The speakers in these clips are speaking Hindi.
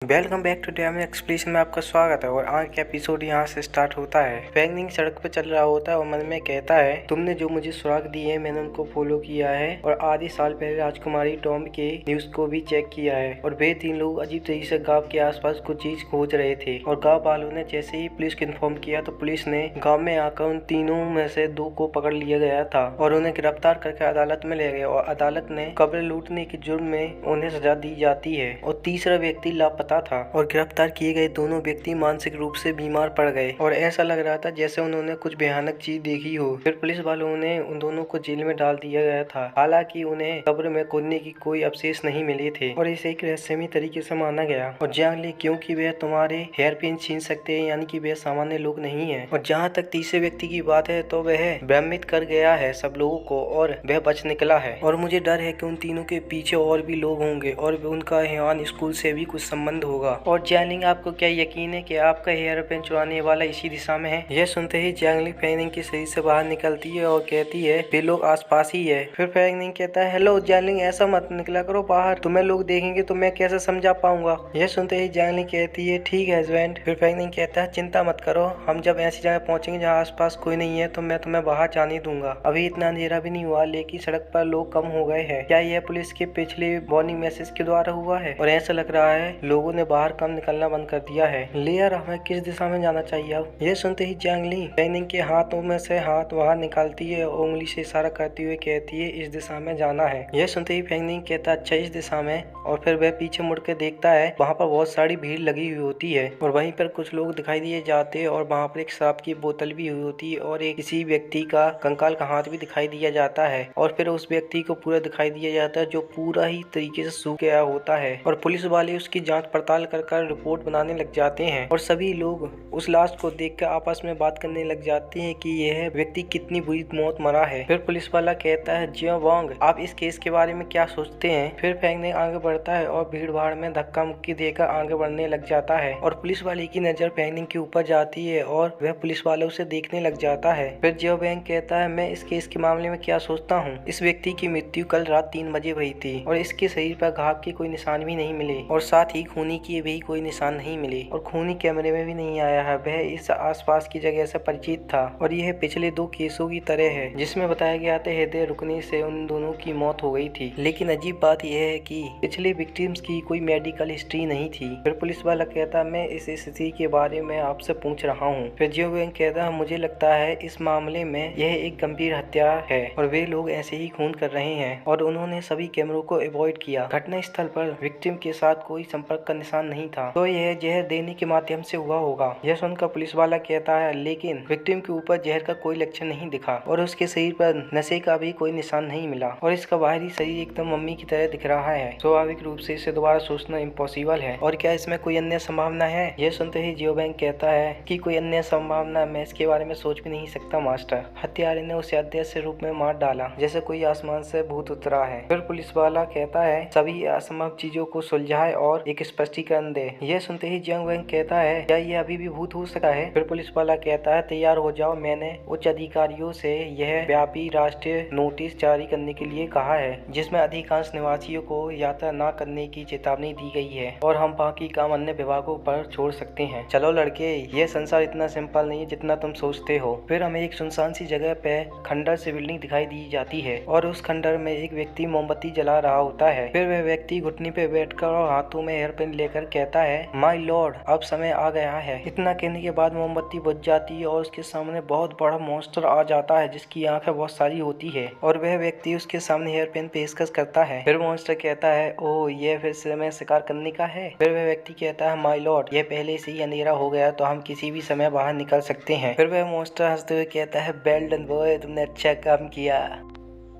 Welcome back to dam explanation में आपका स्वागत है। और आगे का एपिसोड यहाँ से स्टार्ट होता है। फैंगनिंग सड़क पर चल रहा होता है और मन में कहता है, तुमने जो मुझे सुराग दिए हैं मैंने उनको फॉलो किया है और आधे साल पहले राजकुमारी टॉम के न्यूज को भी चेक किया है और वे 3 लोग अजीब तरीके से गांव के आसपास कुछ चीज खोज रहे थे। और गाँव वालों ने जैसे ही पुलिस को इन्फॉर्म किया तो पुलिस ने गाँव में आकर उन तीनों में से 2 को पकड़ लिया गया था और उन्हें गिरफ्तार करके अदालत में ले गए और अदालत ने कब्र लूटने के जुर्म में उन्हें सजा दी जाती है। और तीसरा व्यक्ति लापता था और गिरफ्तार किए गए दोनों व्यक्ति मानसिक रूप से बीमार पड़ गए और ऐसा लग रहा था जैसे उन्होंने कुछ भयानक चीज देखी हो। फिर पुलिस वालों ने उन दोनों को जेल में डाल दिया गया था। हालांकि उन्हें कब्र में कूदने की कोई अवशेष नहीं मिले थे और इसे एक रहस्यमय तरीके से माना गया। और जियांग ली क्योंकि वे तुम्हारे हेयर पिन छीन सकते हैं, यानी कि वे सामान्य लोग नहीं है। और जहाँ तक तीसरे व्यक्ति की बात है तो वह भ्रमित कर गया है सब लोगों को और वह बच निकला है। और मुझे डर है कि उन तीनों के पीछे और भी लोग होंगे और उनका हेवान स्कूल से भी कुछ संबंध होगा। और जियांग, आपको क्या यकीन है कि आपका हेयर पिन चुराने वाला इसी दिशा में है? यह सुनते ही जियांग फैंगनिंग के शरीर से बाहर निकलती है और कहती है वे लोग आसपास ही है। फिर फैंगनिंग कहता है, हेलो जियांग, ऐसा मत निकला करो बाहर, तुम्हें लोग देखेंगे तो मैं कैसे समझा पाऊंगा। यह सुनते ही जियांग कहती है, ठीक है हस्बैंड। फिर फैंगनिंग कहता है, चिंता मत करो, हम जब ऐसी जगह पहुंचेंगे जहाँ आसपास कोई नहीं है तो मैं तुम्हें बाहर जाने दूंगा। अभी इतना अंधेरा भी नहीं हुआ लेकिन सड़क पर लोग कम हो गए हैं। क्या यह पुलिस के पिछले वार्निंग मैसेज के द्वारा हुआ है? और ऐसा लग रहा है लोगों ने बाहर कम निकलना बंद कर दिया है। लेयर, हमें किस दिशा में जाना चाहिए अब? यह सुनते ही जियांग ली फैंगनिंग के हाथों में से हाथ बाहर निकालती है और उंगली से इशारा करती हुए कहती है, इस दिशा में जाना है। यह सुनते ही फैंगनिंग कहता है, अच्छा इस दिशा में। और फिर वह पीछे मुड़ के देखता है, वहाँ पर बहुत सारी भीड़ लगी हुई होती है और वहीं पर कुछ लोग दिखाई दिए जाते हैं और वहाँ पर एक शराब की बोतल भी हुई होती है और एक किसी व्यक्ति का कंकाल का हाथ भी दिखाई दिया जाता है। और फिर उस व्यक्ति को पूरा दिखाई दिया जाता है जो पूरा ही तरीके से सूख गया होता है। और पुलिस वाले उसकी जांच पड़ताल कर रिपोर्ट बनाने लग जाते हैं और सभी लोग उस लाश को देखकर आपस में बात करने लग जाते हैं कि यह व्यक्ति कितनी बुरी मौत मरा है। फिर पुलिस वाला कहता है, जियो वांग, आप इस केस के बारे में क्या सोचते हैं? फिर फैंगनिंग आगे बढ़ता है और भीड़ भाड़ में धक्का मुक्की देकर आगे बढ़ने लग जाता है और पुलिस वाले की नजर फैंगनिंग के ऊपर जाती है और वह पुलिस वाले उसे देखने लग जाता है। फिर जियो वांग कहता है, मैं इस केस के मामले में क्या सोचता हूँ, इस व्यक्ति की मृत्यु कल रात 3 बजे हुई थी और इसके शरीर पर घाव के कोई निशान भी नहीं मिले और साथ ही खूनी की भी कोई निशान नहीं मिले और खूनी कैमरे में भी नहीं आया है। वह इस आसपास की जगह से परिचित था और यह पिछले 2 केसों की तरह है जिसमें बताया गया था हृदय रुकने से उन दोनों की मौत हो गई थी। लेकिन अजीब बात यह है कि पिछले विक्टिम्स की कोई मेडिकल हिस्ट्री नहीं थी। फिर पुलिस वाला कहता, मैं इस स्थिति के बारे में आपसे पूछ रहा हूँ। फिर जियो वांग कहता, मुझे लगता है इस मामले में यह एक गंभीर हत्या है और वे लोग ऐसे ही खून कर रहे हैं और उन्होंने सभी कैमरों को अवॉइड किया। घटना स्थल पर विक्टिम के साथ कोई संपर्क का निशान नहीं था तो यह जहर देने के माध्यम से हुआ होगा। यह सुनकर पुलिस वाला कहता है, लेकिन विक्टिम के ऊपर जहर का कोई लक्षण नहीं दिखा और उसके शरीर पर नशे का भी कोई निशान नहीं मिला और इसका बाहरी शरीर एकदम मम्मी की तरह दिख रहा है। स्वाभाविक रूप से इसे दोबारा सोचना इम्पॉसिबल है। और क्या इसमें कोई अन्य संभावना है? यह सुनते ही जियो वांग कहता है कि कोई अन्य संभावना, मैं इसके बारे में सोच भी नहीं सकता मास्टर। हत्यारे ने उसे अदृश्य रूप में मार डाला जैसे कोई आसमान से भूत उतरा है। फिर पुलिस वाला कहता है, सभी असंभव चीजों को सुलझाए और एक स्पष्टीकरण दे। यह सुनते ही जियांग वांग कहता है, क्या यह अभी भी भूत हो सकता है? फिर पुलिस वाला कहता है, तैयार हो जाओ, मैंने उच्च अधिकारियों से यह व्यापी राष्ट्रीय नोटिस जारी करने के लिए कहा है जिसमें अधिकांश निवासियों को यात्रा न करने की चेतावनी दी गई है और हम बाकी काम अन्य विभागों पर छोड़ सकते हैं। चलो लड़के, यह संसार इतना सिंपल नहीं है जितना तुम सोचते हो। फिर हमें एक सुनसान सी जगह पे खंडर से बिल्डिंग दिखाई दी जाती है और उस खंडर में एक व्यक्ति मोमबत्ती जला रहा होता है। फिर वह व्यक्ति घुटने पे बैठकर और हाथों में हेयर पिन लेकर कहता है, माय लॉर्ड, अब समय आ गया है। इतना कहने के बाद मोमबत्ती बुझ जाती है और उसके सामने बहुत बड़ा मॉन्स्टर आ जाता है जिसकी आंखें बहुत सारी होती है और वह व्यक्ति उसके सामने हेयर पिन पेशकश करता है। फिर मॉन्स्टर कहता है, ओह, यह फिर समय शिकार करने का है? फिर वह व्यक्ति कहता है, माय लॉर्ड, यह पहले से ही अंधेरा हो गया तो हम किसी भी समय बाहर निकल सकते हैं। फिर वह मॉन्स्टर हंसते हुए कहता है, वेल डन बॉय, तुमने अच्छा काम किया।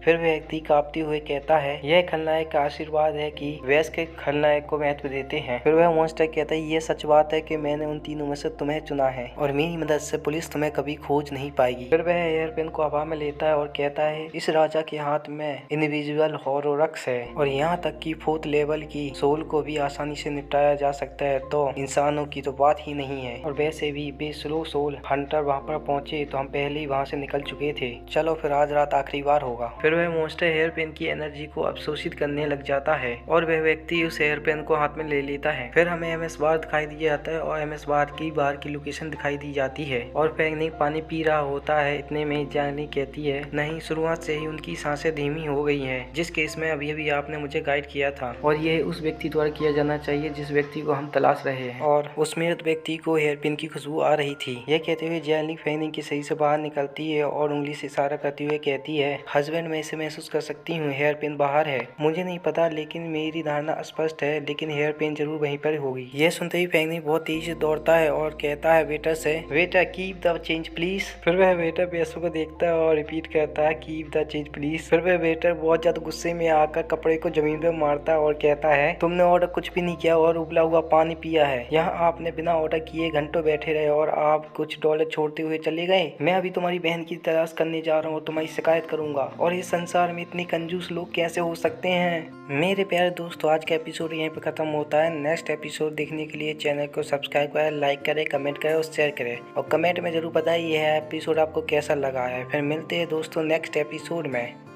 फिर व्यक्ति कांपते हुए कहता है, यह खलनायक का आशीर्वाद है कि वैस के खलनायक को महत्व देते हैं। फिर वह मॉन्स्टर कहता है, यह सच बात है कि मैंने उन तीनों में से तुम्हें चुना है और मेरी मदद से पुलिस तुम्हें कभी खोज नहीं पाएगी। फिर वह हेयर पिन को हवा में लेता है और कहता है, इस राजा के हाथ में इनविजिबल हॉरोरक्स है और यहाँ तक कि 4th लेवल की सोल को भी आसानी से निपटाया जा सकता है, तो इंसानों की तो बात ही नहीं है। और वैसे भी बेस्लो सोल हंटर वहाँ पर पहुँचे तो हम पहले ही वहाँ से निकल चुके थे। चलो फिर आज रात आखिरी बार होगा। फिर वह मॉन्स्टर हेयर पेन की एनर्जी को अवशोषित करने लग जाता है और वह व्यक्ति उस हेयर पेन को हाथ में ले लेता है। फिर हमें एमएस बार दिखाई दिया जाता है और एमएस बार की लोकेशन दिखाई दी जाती है और फैंगनिंग पानी पी रहा होता है। इतने में जानी कहती है, नहीं, शुरुआत से ही उनकी सांसें धीमी हो गई है, जिस केस में अभी अभी आपने मुझे गाइड किया था और यह उस व्यक्ति द्वारा किया जाना चाहिए जिस व्यक्ति को हम तलाश रहे हैं। और उस मृत व्यक्ति को हेयर पिन की खुशबू आ रही थी। यह कहते हुए जैली फैंगनिंग की सही से बाहर निकलती है और उंगली से इशारा करते हुए कहती है, हस्बैंड, मैं इसे महसूस कर सकती हूँ, हेयर पिन बाहर है। मुझे नहीं पता, लेकिन मेरी धारणा स्पष्ट है, लेकिन हेयर पिन जरूर वहीं पर होगी। यह सुनते ही फैंगनिंग बहुत तेजी से दौड़ता है और कहता है वेटर से, waiter keep the change please. फिर वह वेटर पैसों को देखता है और रिपीट करता है, कीप द चेंज प्लीज। फिर वह वेटर बहुत ज्यादा गुस्से में आकर कपड़े को जमीन पर मारता है और कहता है, तुमने ऑर्डर कुछ भी नहीं किया और उबला हुआ पानी पिया है। यहाँ आपने बिना ऑर्डर किए घंटों बैठे रहे और आप कुछ डॉलर छोड़ते हुए चले गए। मैं अभी तुम्हारी बहन की तलाश करने जा रहा हूँ और तुम्हारी शिकायत करूंगा। और इस संसार में इतने कंजूस लोग कैसे हो सकते हैं। मेरे प्यारे दोस्तों, आज का एपिसोड यहीं पे खत्म होता है। नेक्स्ट एपिसोड देखने के लिए चैनल को सब्सक्राइब करें, लाइक करें, कमेंट करें और शेयर करें। और कमेंट में जरूर बताइए यह एपिसोड आपको कैसा लगा है। फिर मिलते हैं दोस्तों नेक्स्ट एपिसोड में।